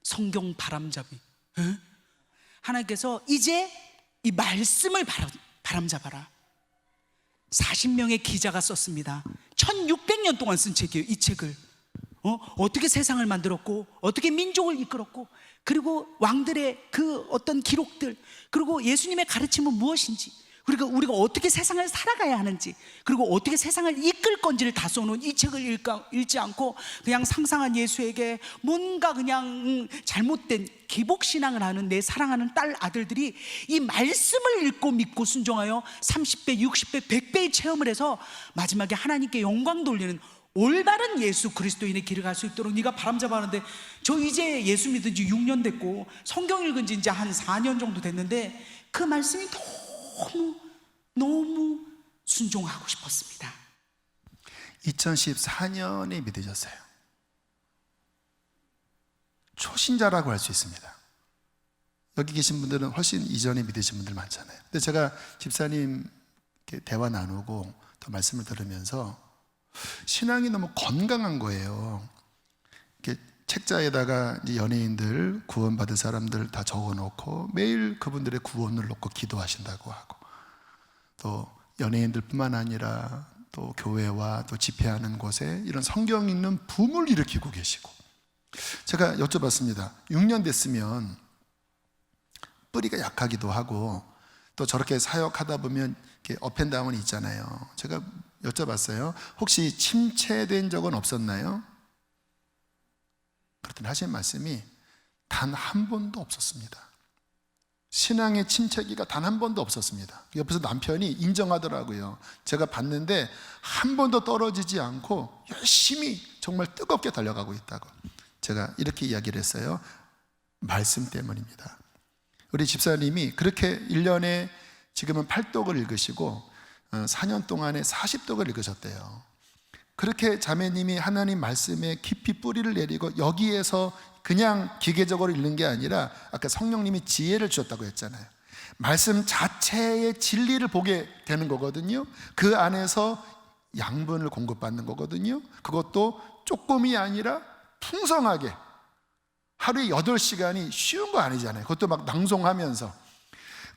Speaker 3: 성경 바람잡이. 에? 하나님께서 이제 이 말씀을 바람잡아라. 40명의 기자가 썼습니다. 1600년 동안 쓴 책이에요. 이 책을 어떻게 세상을 만들었고 어떻게 민족을 이끌었고 그리고 왕들의 그 어떤 기록들 그리고 예수님의 가르침은 무엇인지 그리고 우리가 어떻게 세상을 살아가야 하는지 그리고 어떻게 세상을 이끌 건지를 다 써놓은 이 책을 읽지 않고 그냥 상상한 예수에게 뭔가 그냥 잘못된 기복신앙을 하는 내 사랑하는 딸 아들들이 이 말씀을 읽고 믿고 순종하여 30배, 60배, 100배의 체험을 해서 마지막에 하나님께 영광 돌리는 올바른 예수 그리스도인의 길을 갈 수 있도록 네가 바람잡아 하는데 저 이제 예수 믿은 지 6년 됐고 성경 읽은 지 이제 한 4년 정도 됐는데 그 말씀이 너무 순종하고 싶었습니다.
Speaker 1: 2014년에 믿으셨어요. 초신자라고 할 수 있습니다. 여기 계신 분들은 훨씬 이전에 믿으신 분들 많잖아요. 근데 제가 집사님 이렇게 대화 나누고 또 말씀을 들으면서 신앙이 너무 건강한 거예요. 이렇게 책자에다가 이제 연예인들 구원받은 사람들 다 적어놓고 매일 그분들의 구원을 놓고 기도하신다고 하고 또 연예인들뿐만 아니라 또 교회와 또 집회하는 곳에 이런 성경 읽는 붐을 일으키고 계시고 제가 여쭤봤습니다. 6년 됐으면 뿌리가 약하기도 하고 또 저렇게 사역하다 보면 이렇게 업앤다운이 있잖아요. 제가 여쭤봤어요. 혹시 침체된 적은 없었나요? 그랬더니 하신 말씀이 단 한 번도 없었습니다. 신앙의 침체기가 단 한 번도 없었습니다. 옆에서 남편이 인정하더라고요. 제가 봤는데 한 번도 떨어지지 않고 열심히 정말 뜨겁게 달려가고 있다고. 제가 이렇게 이야기를 했어요. 말씀 때문입니다. 우리 집사님이 그렇게 1년에 지금은 8독을 읽으시고 4년 동안에 40독을 읽으셨대요. 그렇게 자매님이 하나님 말씀에 깊이 뿌리를 내리고 여기에서 그냥 기계적으로 읽는 게 아니라 아까 성령님이 지혜를 주셨다고 했잖아요. 말씀 자체의 진리를 보게 되는 거거든요. 그 안에서 양분을 공급받는 거거든요. 그것도 조금이 아니라 풍성하게 하루에 8시간이 쉬운 거 아니잖아요. 그것도 막 낭송하면서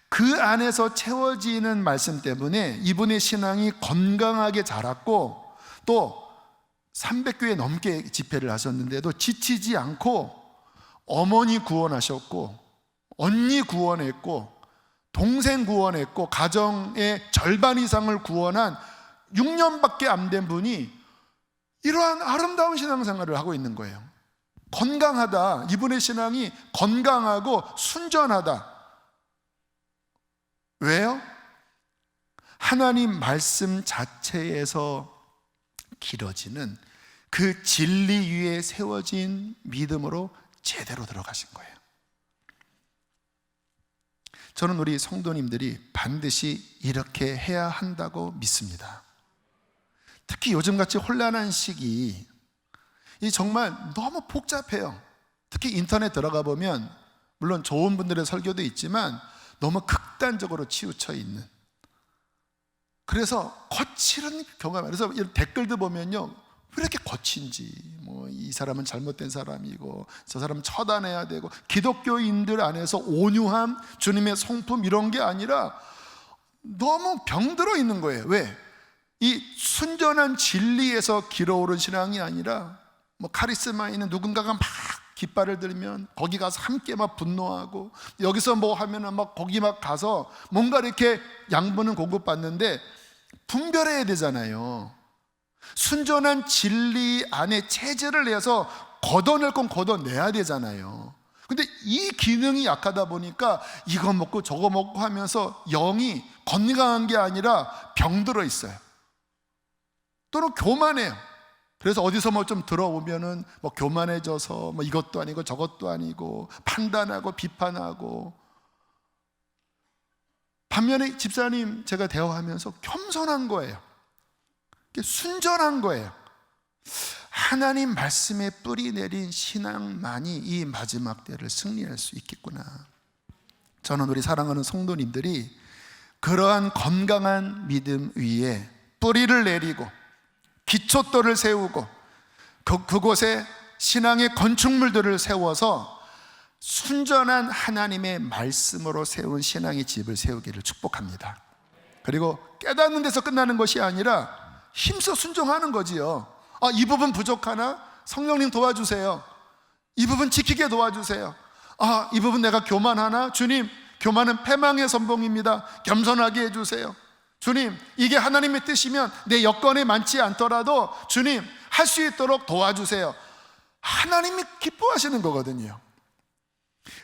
Speaker 1: 그 안에서 채워지는 말씀 때문에 이분의 신앙이 건강하게 자랐고 또 300교회 넘게 집회를 하셨는데도 지치지 않고 어머니 구원하셨고 언니 구원했고 동생 구원했고 가정의 절반 이상을 구원한 6년밖에 안 된 분이 이러한 아름다운 신앙생활을 하고 있는 거예요. 건강하다. 이분의 신앙이 건강하고 순전하다. 왜요? 하나님 말씀 자체에서 길어지는 그 진리 위에 세워진 믿음으로 제대로 들어가신 거예요. 저는 우리 성도님들이 반드시 이렇게 해야 한다고 믿습니다. 특히 요즘같이 혼란한 시기, 이 정말 너무 복잡해요. 특히 인터넷 들어가 보면 물론 좋은 분들의 설교도 있지만 너무 극단적으로 치우쳐 있는, 그래서 거칠은 경험. 그래서 이런 댓글도 보면요, 왜 이렇게 거친지, 뭐 이 사람은 잘못된 사람이고 저 사람은 처단해야 되고, 기독교인들 안에서 온유함, 주님의 성품 이런 게 아니라 너무 병들어 있는 거예요. 왜? 이 순전한 진리에서 길어오른 신앙이 아니라 뭐 카리스마 있는 누군가가 막 깃발을 들면 거기 가서 함께 막 분노하고, 여기서 뭐 하면은 막 거기 막 가서 뭔가 이렇게 양분은 공급받는데 분별해야 되잖아요. 순전한 진리 안에 체질을 내서 걷어낼 건 걷어내야 되잖아요. 근데 이 기능이 약하다 보니까 이거 먹고 저거 먹고 하면서 영이 건강한 게 아니라 병들어 있어요. 또는 교만해요. 그래서 어디서 뭐 좀 들어오면은 뭐 교만해져서 뭐 이것도 아니고 저것도 아니고 판단하고 비판하고. 반면에 집사님 제가 대화하면서 겸손한 거예요. 순전한 거예요. 하나님 말씀에 뿌리 내린 신앙만이 이 마지막 때를 승리할 수 있겠구나. 저는 우리 사랑하는 성도님들이 그러한 건강한 믿음 위에 뿌리를 내리고 기초돌을 세우고 그곳에 신앙의 건축물들을 세워서 순전한 하나님의 말씀으로 세운 신앙의 집을 세우기를 축복합니다. 그리고 깨닫는 데서 끝나는 것이 아니라 힘써 순종하는 거지요. 이 부분 부족하나? 성령님 도와주세요. 이 부분 지키게 도와주세요. 이 부분 내가 교만하나? 주님, 교만은 패망의 선봉입니다. 겸손하게 해주세요. 주님, 이게 하나님의 뜻이면 내 여건이 많지 않더라도 주님, 할 수 있도록 도와주세요. 하나님이 기뻐하시는 거거든요.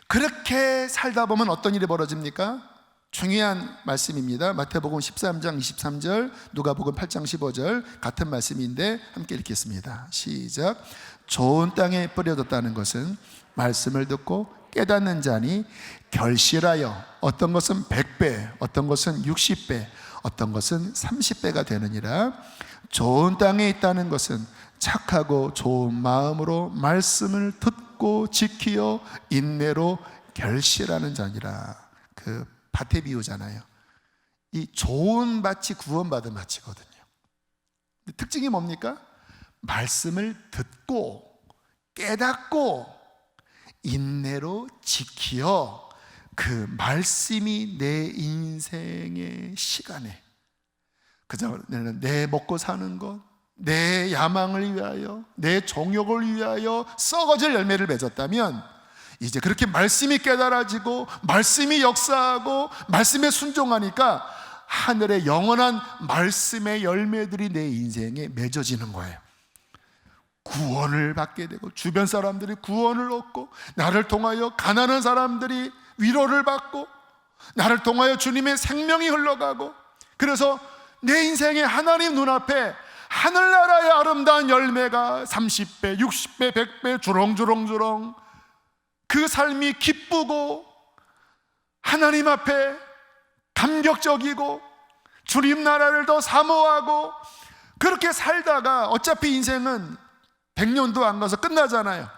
Speaker 1: 그렇게 살다 보면 어떤 일이 벌어집니까? 중요한 말씀입니다. 마태복음 13장 23절, 누가복음 8장 15절 같은 말씀인데 함께 읽겠습니다. 시작. 좋은 땅에 뿌려졌다는 것은 말씀을 듣고 깨닫는 자니 결실하여 어떤 것은 100배, 어떤 것은 60배, 어떤 것은 30배가 되느니라. 좋은 땅에 있다는 것은 착하고 좋은 마음으로 말씀을 듣고 지키어 인내로 결실하는 자니라. 그 밭의 비유잖아요. 이 좋은 밭이 구원받은 밭이거든요. 특징이 뭡니까? 말씀을 듣고 깨닫고 인내로 지키어 그 말씀이 내 인생의 시간에, 그저 내 먹고 사는 것, 내 야망을 위하여, 내 정욕을 위하여 썩어질 열매를 맺었다면, 이제 그렇게 말씀이 깨달아지고 말씀이 역사하고 말씀에 순종하니까 하늘의 영원한 말씀의 열매들이 내 인생에 맺어지는 거예요. 구원을 받게 되고 주변 사람들이 구원을 얻고, 나를 통하여 가난한 사람들이 위로를 받고, 나를 통하여 주님의 생명이 흘러가고, 그래서 내 인생에 하나님 눈앞에 하늘나라의 아름다운 열매가 30배, 60배, 100배 주렁주렁주렁, 그 삶이 기쁘고 하나님 앞에 감격적이고 주님 나라를 더 사모하고, 그렇게 살다가 어차피 인생은 100년도 안 가서 끝나잖아요.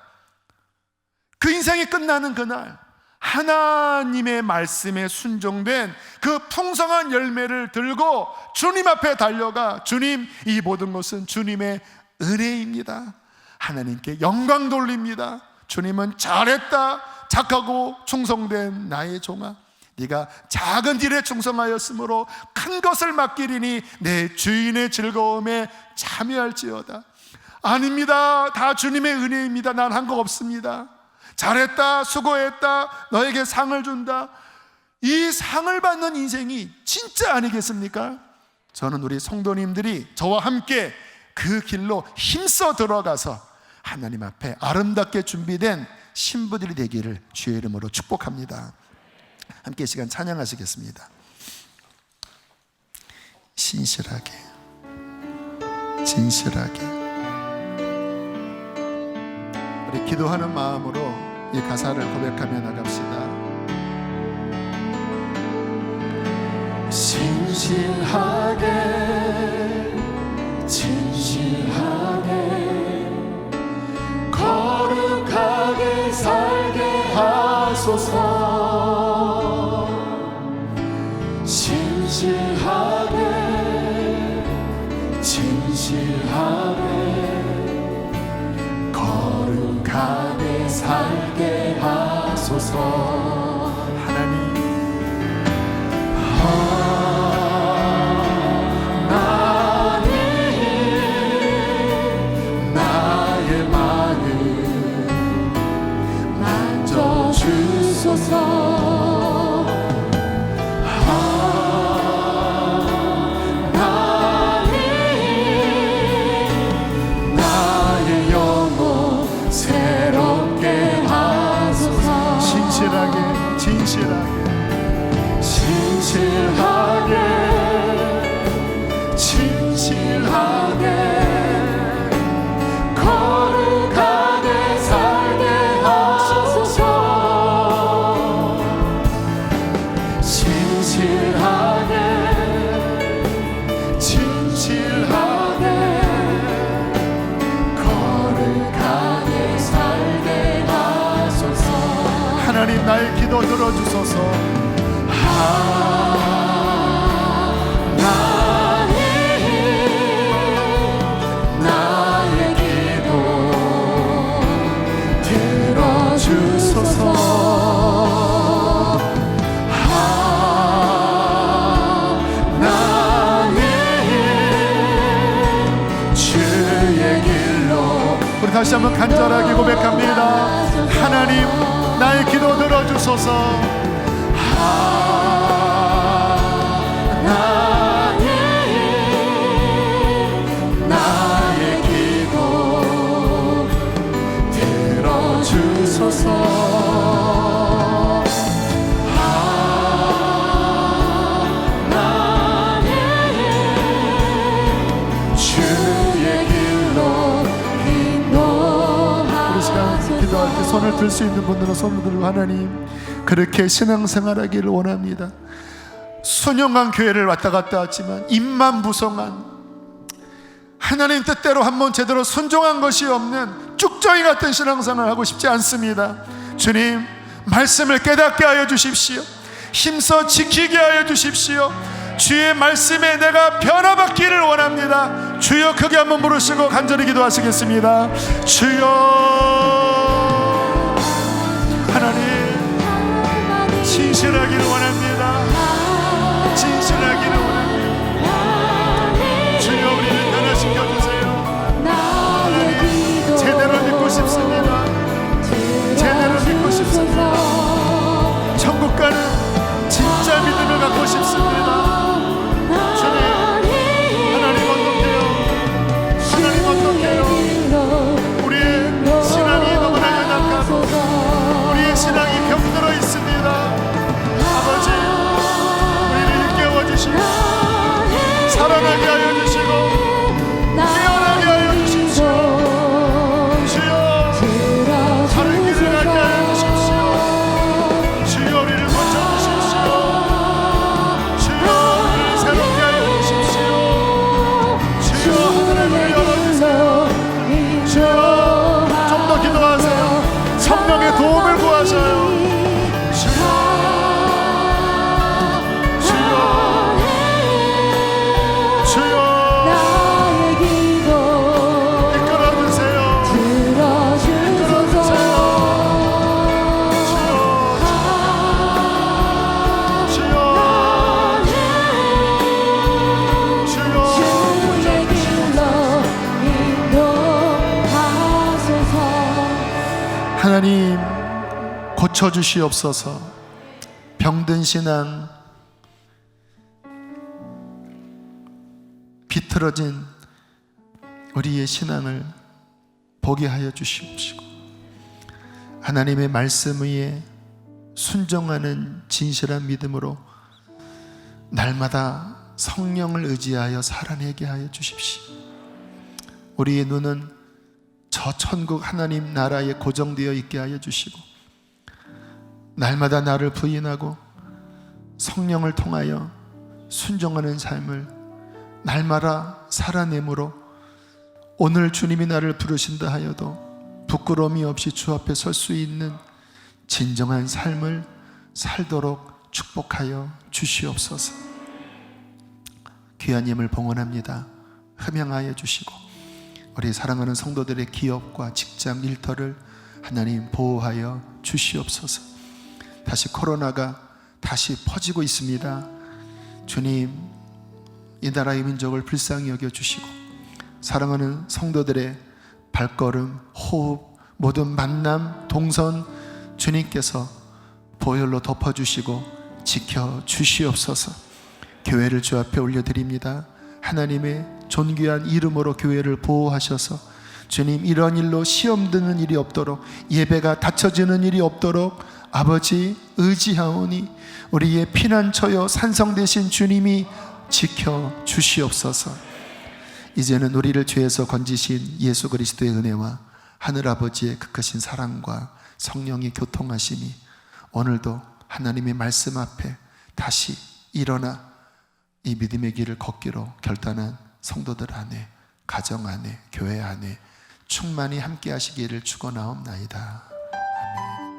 Speaker 1: 그 인생이 끝나는 그날 하나님의 말씀에 순종된 그 풍성한 열매를 들고 주님 앞에 달려가, 주님, 이 모든 것은 주님의 은혜입니다. 하나님께 영광 돌립니다. 주님은 잘했다, 착하고 충성된 나의 종아, 네가 작은 일에 충성하였으므로 큰 것을 맡기리니 내 주인의 즐거움에 참여할지어다. 아닙니다, 다 주님의 은혜입니다. 난 한 거 없습니다. 잘했다, 수고했다, 너에게 상을 준다. 이 상을 받는 인생이 진짜 아니겠습니까? 저는 우리 성도님들이 저와 함께 그 길로 힘써 들어가서 하나님 앞에 아름답게 준비된 신부들이 되기를 주의 이름으로 축복합니다. 함께 이 시간 찬양하시겠습니다. 신실하게, 진실하게. 우리 기도하는 마음으로 이 가사를 고백하며 나갑시다.
Speaker 4: 신실하게, 하소서. 진실하게 거룩하게 살게 하소서. 하나님 나의 마음 만져주소서. 나의 영혼 새롭게 하소서. 진실하게 거룩하게 살게 하소서. 진실하게 거룩하게 살게 하소서.
Speaker 1: 하나님 나의 기도 들어주소서.
Speaker 4: 나의 기도 들어주소서. 하나님 주의 길로.
Speaker 1: 우리 다시 한번 간절하게 고백합니다. 하나님 나의 기도 들어주소서.
Speaker 4: 나의 기도 들어주소서. 하나님 주의 길로
Speaker 1: 우리 시간 기도할 때 손을 들 수 있는 분들은 손을 들고, 하나님 그렇게 신앙생활하기를 원합니다. 순영한 교회를 왔다 갔다 왔지만 입만 부성한, 하나님 뜻대로 한번 제대로 순종한 것이 없는 쭉정이 같은 신앙생활을 하고 싶지 않습니다. 주님 말씀을 깨닫게 하여 주십시오. 힘써 지키게 하여 주십시오. 주의 말씀에 내가 변화받기를 원합니다. 주여 크게 한번 부르시고 간절히 기도하시겠습니다. 주여, 하나님 진실하기를 원합니다. 진실하기를 원합니다. 주여 우리를 변화시켜주세요. 하나님 제대로 믿고 싶습니다. 제대로 믿고 싶습니다. 천국 가는 진짜 믿음을 갖고 싶습니다. 주님 하나님 어떡해요? 하나님 어떡해요? 우리의 신앙이 너무나 연약하고 우리의 신앙이 병들어 있습니다. 아버지 우리를 일깨워 주시고 살아나게 하여 주시고 깨어나게 하여 주십시오. 주여 다른 길을 가게 하여 주십시오. 주여 우리를 고쳐주십시오. 주여 우리를 새롭게 하여 주십시오. 주여 하늘의 문을 열어주세요. 주여 좀 더 기도하세요. 성령의 도움을 구하셔요. 주여 이끌어주세요. 하나님 고쳐주시옵소서. 병든 신앙, 비틀어진 우리의 신앙을 보게 하여 주시옵시고 하나님의 말씀 위에 순종하는 진실한 믿음으로 날마다 성령을 의지하여 살아내게 하여 주십시오. 우리의 눈은 저 천국 하나님 나라에 고정되어 있게 하여 주시고 날마다 나를 부인하고 성령을 통하여 순종하는 삶을 날마다 살아내므로 오늘 주님이 나를 부르신다 하여도 부끄러움이 없이 주 앞에 설 수 있는 진정한 삶을 살도록 축복하여 주시옵소서. 귀한 힘을 봉헌합니다. 흠양하여 주시고 우리 사랑하는 성도들의 기업과 직장 일터를 하나님 보호하여 주시옵소서. 다시 코로나가 다시 퍼지고 있습니다. 주님, 이 나라의 민족을 불쌍히 여겨주시고 사랑하는 성도들의 발걸음, 호흡, 모든 만남, 동선 주님께서 보혈로 덮어주시고 지켜주시옵소서. 교회를 주 앞에 올려드립니다. 하나님의 존귀한 이름으로 교회를 보호하셔서 주님, 이런 일로 시험 드는 일이 없도록, 예배가 닫혀지는 일이 없도록 아버지 의지하오니 우리의 피난처여 산성 되신 주님이 지켜주시옵소서. 이제는 우리를 죄에서 건지신 예수 그리스도의 은혜와 하늘아버지의 극하신 사랑과 성령의 교통하심이 오늘도 하나님의 말씀 앞에 다시 일어나 이 믿음의 길을 걷기로 결단한 성도들 안에, 가정 안에, 교회 안에 충만히 함께 하시기를 축원하옵나이다. 아멘.